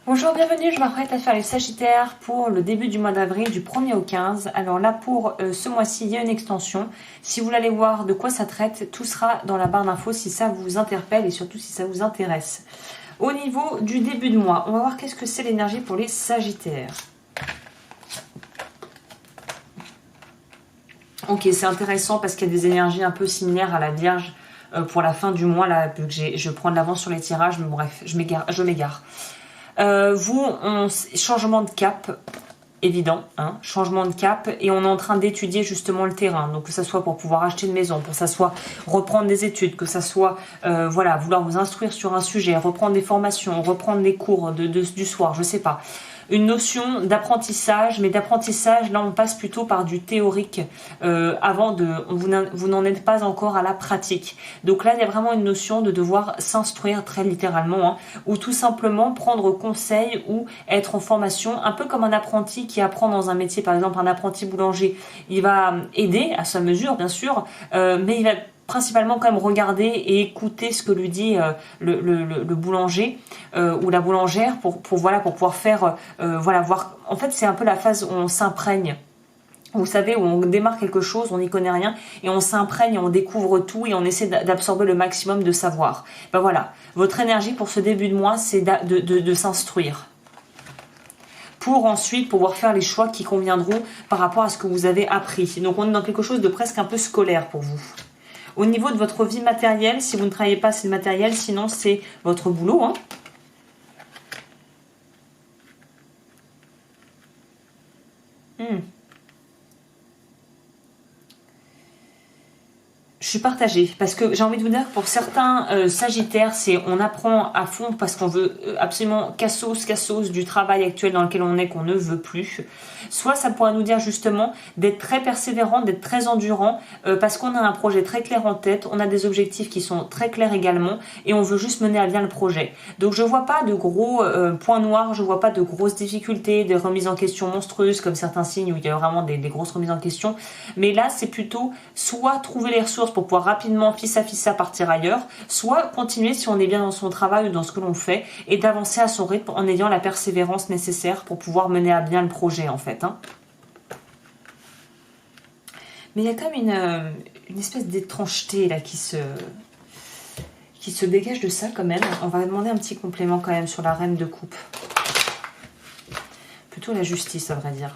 Bonjour, bienvenue, je m'apprête à faire les Sagittaires pour le début du mois d'avril, du 1er au 15. Alors là, pour ce mois-ci, il y a une extension. Si vous voulez aller voir de quoi ça traite, tout sera dans la barre d'infos si ça vous interpelle et surtout si ça vous intéresse. Au niveau du début de mois, on va voir qu'est-ce que c'est l'énergie pour les Sagittaires. Ok, c'est intéressant parce qu'il y a des énergies un peu similaires à la Vierge pour la fin du mois. Là, vu que je prends de l'avance sur les tirages, mais bref, je m'égare. Changement de cap, évident, hein, changement de cap, et on est en train d'étudier justement le terrain, donc que ça soit pour pouvoir acheter une maison, que ça soit reprendre des études, que ça soit voilà, vouloir vous instruire sur un sujet, reprendre des formations, reprendre les cours du soir, je sais pas. Une notion d'apprentissage, mais d'apprentissage, là on passe plutôt par du théorique vous n'en êtes pas encore à la pratique. Donc là il y a vraiment une notion de devoir s'instruire très littéralement, hein, ou tout simplement prendre conseil ou être en formation, un peu comme un apprenti qui apprend dans un métier, par exemple un apprenti boulanger, il va aider à sa mesure bien sûr, mais il va principalement quand même regarder et écouter ce que lui dit le boulanger ou la boulangère pour pouvoir faire voir. En fait c'est un peu la phase où on s'imprègne, vous savez, où on démarre quelque chose, on n'y connaît rien et on s'imprègne, on découvre tout et on essaie d'absorber le maximum de savoir. Ben voilà, votre énergie pour ce début de mois, c'est de s'instruire pour ensuite pouvoir faire les choix qui conviendront par rapport à ce que vous avez appris. Donc on est dans quelque chose de presque un peu scolaire pour vous. Au niveau de votre vie matérielle, si vous ne travaillez pas, c'est le matériel, sinon c'est votre boulot, hein. Je suis partagée parce que j'ai envie de vous dire que pour certains Sagittaires, c'est on apprend à fond parce qu'on veut absolument cassos du travail actuel dans lequel on est, qu'on ne veut plus. Soit ça pourrait nous dire justement d'être très persévérant, d'être très endurant parce qu'on a un projet très clair en tête, on a des objectifs qui sont très clairs également et on veut juste mener à bien le projet. Donc je vois pas de gros points noirs, je vois pas de grosses difficultés, des remises en question monstrueuses comme certains signes où il y a vraiment des grosses remises en question. Mais là c'est plutôt soit trouver les ressources pour pouvoir rapidement fissa partir ailleurs, soit continuer si on est bien dans son travail ou dans ce que l'on fait et d'avancer à son rythme en ayant la persévérance nécessaire pour pouvoir mener à bien le projet en fait, hein. Mais il y a comme une espèce d'étrangeté là qui se dégage de ça quand même. On va demander un petit complément quand même sur la reine de coupe. Plutôt la justice à vrai dire.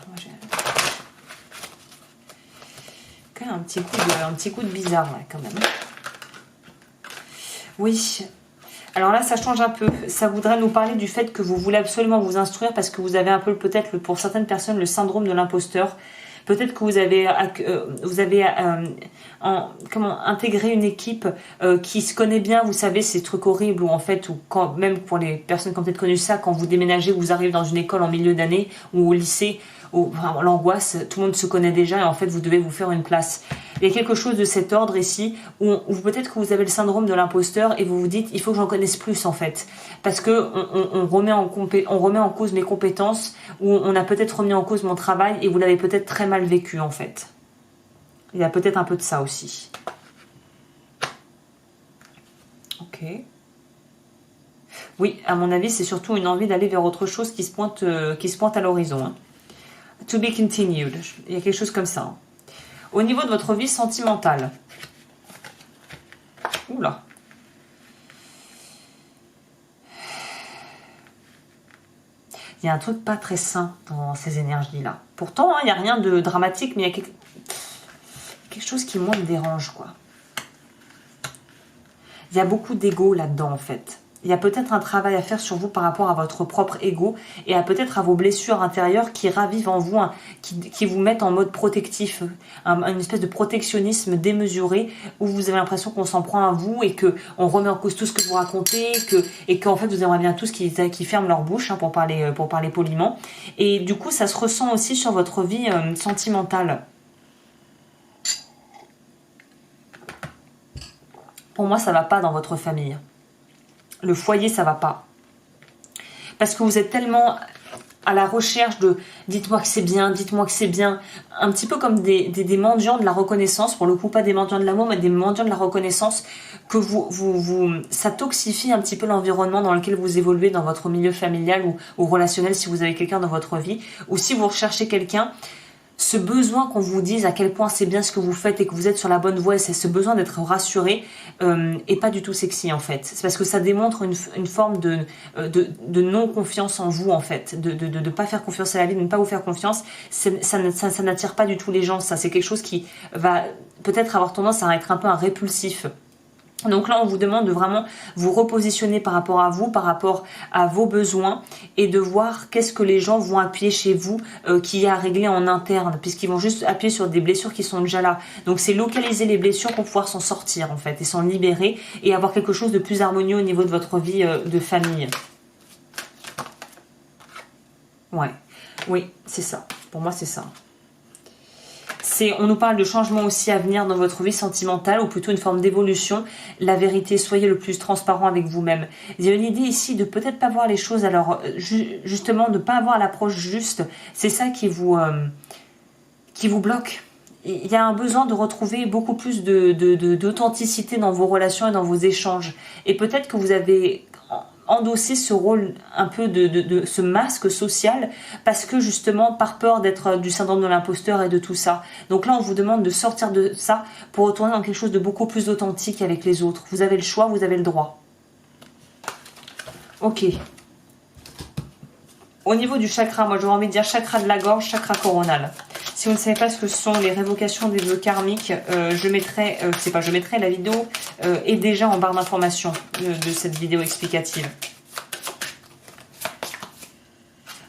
Un petit coup de bizarre là, quand même. Oui. Alors là, ça change un peu. Ça voudrait nous parler du fait que vous voulez absolument vous instruire parce que vous avez un peu, peut-être, pour certaines personnes, le syndrome de l'imposteur. Peut-être que vous avez intégré une équipe qui se connaît bien. Vous savez, ces trucs horribles où en fait, même pour les personnes qui ont peut-être connu ça, quand vous déménagez, vous arrivez dans une école en milieu d'année ou au lycée, vraiment l'angoisse, tout le monde se connaît déjà et en fait vous devez vous faire une place. Il y a quelque chose de cet ordre ici où peut-être que vous avez le syndrome de l'imposteur et vous vous dites il faut que j'en connaisse plus en fait parce que on remet en cause mes compétences ou on a peut-être remis en cause mon travail et vous l'avez peut-être très mal vécu en fait. Il y a peut-être un peu de ça aussi. Ok. Oui, à mon avis c'est surtout une envie d'aller vers autre chose qui se pointe à l'horizon, hein. To be continued. Il y a quelque chose comme ça. Au niveau de votre vie sentimentale. Oula. Il y a un truc pas très sain dans ces énergies-là. Pourtant, il n'y a rien de dramatique, mais il y a quelque chose qui, moi, me dérange, quoi. Il y a beaucoup d'ego là-dedans, en fait. Il y a peut-être un travail à faire sur vous par rapport à votre propre ego et peut-être à vos blessures intérieures qui ravivent en vous, hein, qui vous mettent en mode protectif, une espèce de protectionnisme démesuré où vous avez l'impression qu'on s'en prend à vous et qu'on remet en cause tout ce que vous racontez et qu'en fait vous aimeriez bien tous qui ferment leur bouche, hein, pour parler poliment. Et du coup ça se ressent aussi sur votre vie sentimentale. Pour moi ça va pas dans votre famille. Le foyer, ça va pas. Parce que vous êtes tellement à la recherche de dites-moi que c'est bien, dites-moi que c'est bien, un petit peu comme des mendiants de la reconnaissance, pour le coup pas des mendiants de l'amour, mais des mendiants de la reconnaissance, que ça toxifie un petit peu l'environnement dans lequel vous évoluez dans votre milieu familial ou relationnel si vous avez quelqu'un dans votre vie, ou si vous recherchez quelqu'un. Ce besoin qu'on vous dise à quel point c'est bien ce que vous faites et que vous êtes sur la bonne voie, c'est ce besoin d'être rassuré est pas du tout sexy en fait. C'est parce que ça démontre une forme de non-confiance en vous en fait, de ne pas faire confiance à la vie, de ne pas vous faire confiance. Ça n'attire pas du tout les gens, ça c'est quelque chose qui va peut-être avoir tendance à être un peu un répulsif. Donc là, on vous demande de vraiment vous repositionner par rapport à vous, par rapport à vos besoins et de voir qu'est-ce que les gens vont appuyer chez vous qui est à régler en interne, puisqu'ils vont juste appuyer sur des blessures qui sont déjà là. Donc c'est localiser les blessures pour pouvoir s'en sortir en fait et s'en libérer et avoir quelque chose de plus harmonieux au niveau de votre vie de famille. Ouais, oui, c'est ça. Pour moi, c'est ça. On nous parle de changement aussi à venir dans votre vie sentimentale, ou plutôt une forme d'évolution. La vérité, soyez le plus transparent avec vous-même. Il y a une idée ici de peut-être pas voir les choses, alors justement de pas avoir l'approche juste. C'est ça qui vous bloque. Il y a un besoin de retrouver beaucoup plus d'authenticité dans vos relations et dans vos échanges. Et peut-être que vous avez endosser ce rôle un peu de ce masque social parce que justement par peur d'être du syndrome de l'imposteur et de tout ça. Donc là on vous demande de sortir de ça pour retourner dans quelque chose de beaucoup plus authentique avec les autres. Vous avez le choix, vous avez le droit. Ok. Au niveau du chakra, moi j'aurais envie de dire chakra de la gorge, chakra coronal. Si vous ne savez pas ce que sont les révocations des vœux karmiques, je mettrai la vidéo est déjà en barre d'information de cette vidéo explicative.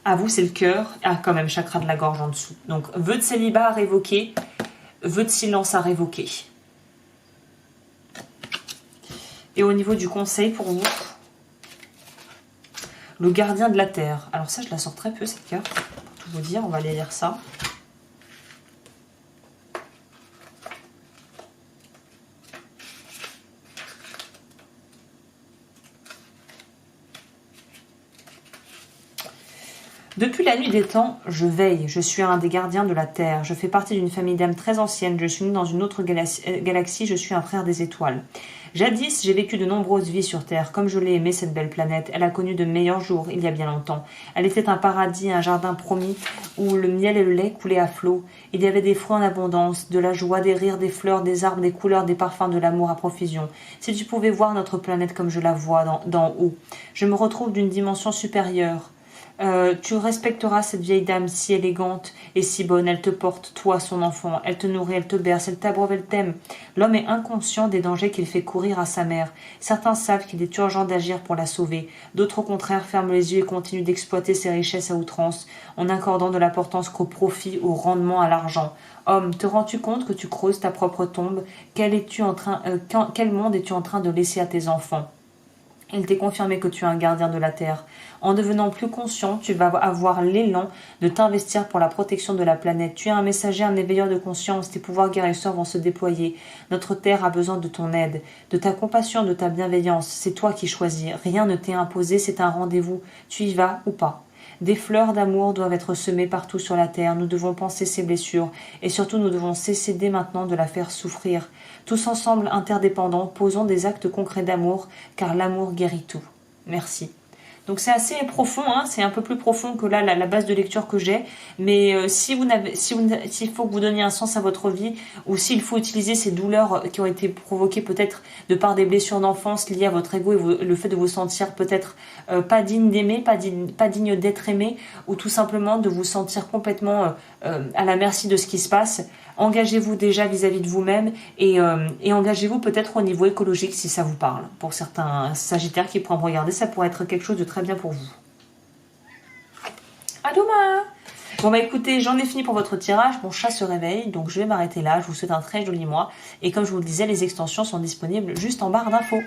À vous, c'est le cœur. Ah, quand même, chakra de la gorge en dessous. Donc, vœu de célibat à révoquer, vœu de silence à révoquer. Et au niveau du conseil pour vous, le gardien de la terre. Alors ça, je la sors très peu, cette carte. Pour tout vous dire, on va aller lire ça. Depuis la nuit des temps, je veille, je suis un des gardiens de la Terre, je fais partie d'une famille d'âmes très ancienne, je suis né dans une autre galaxie, je suis un frère des étoiles. Jadis, j'ai vécu de nombreuses vies sur Terre, comme je l'ai aimée cette belle planète, elle a connu de meilleurs jours il y a bien longtemps. Elle était un paradis, un jardin promis, où le miel et le lait coulaient à flot. Il y avait des fruits en abondance, de la joie, des rires, des fleurs, des arbres, des couleurs, des parfums, de l'amour à profusion. Si tu pouvais voir notre planète comme je la vois d'en haut, je me retrouve d'une dimension supérieure. Tu respecteras cette vieille dame si élégante et si bonne. Elle te porte, toi, son enfant. Elle te nourrit, elle te berce, elle t'abreuve, elle t'aime. L'homme est inconscient des dangers qu'il fait courir à sa mère. Certains savent qu'il est urgent d'agir pour la sauver. D'autres, au contraire, ferment les yeux et continuent d'exploiter ses richesses à outrance, en accordant de l'importance qu'au profit, au rendement, à l'argent. Homme, te rends-tu compte que tu creuses ta propre tombe? Quel monde es-tu en train de laisser à tes enfants? Il t'est confirmé que tu es un gardien de la terre. En devenant plus conscient, tu vas avoir l'élan de t'investir pour la protection de la planète. Tu es un messager, un éveilleur de conscience. Tes pouvoirs guérisseurs vont se déployer. Notre terre a besoin de ton aide, de ta compassion, de ta bienveillance. C'est toi qui choisis. Rien ne t'est imposé, c'est un rendez-vous. Tu y vas ou pas. Des fleurs d'amour doivent être semées partout sur la terre. Nous devons penser ses blessures. Et surtout, nous devons cesser dès maintenant de la faire souffrir. Tous ensemble, interdépendants, posons des actes concrets d'amour, car l'amour guérit tout. Merci. Donc c'est assez profond, hein, c'est un peu plus profond que là la base de lecture que j'ai. Mais s'il faut que vous donniez un sens à votre vie, ou s'il faut utiliser ces douleurs qui ont été provoquées peut-être de par des blessures d'enfance liées à votre ego et le fait de vous sentir peut-être pas digne d'aimer, pas digne d'être aimé, ou tout simplement de vous sentir complètement à la merci de ce qui se passe, engagez-vous déjà vis-à-vis de vous-même et engagez-vous peut-être au niveau écologique si ça vous parle. Pour certains sagittaires qui pourraient me regarder, ça pourrait être quelque chose de très bien pour vous. Adoma! Bon bah écoutez, j'en ai fini pour votre tirage, mon chat se réveille, donc je vais m'arrêter là, je vous souhaite un très joli mois, et comme je vous le disais, les extensions sont disponibles juste en barre d'infos.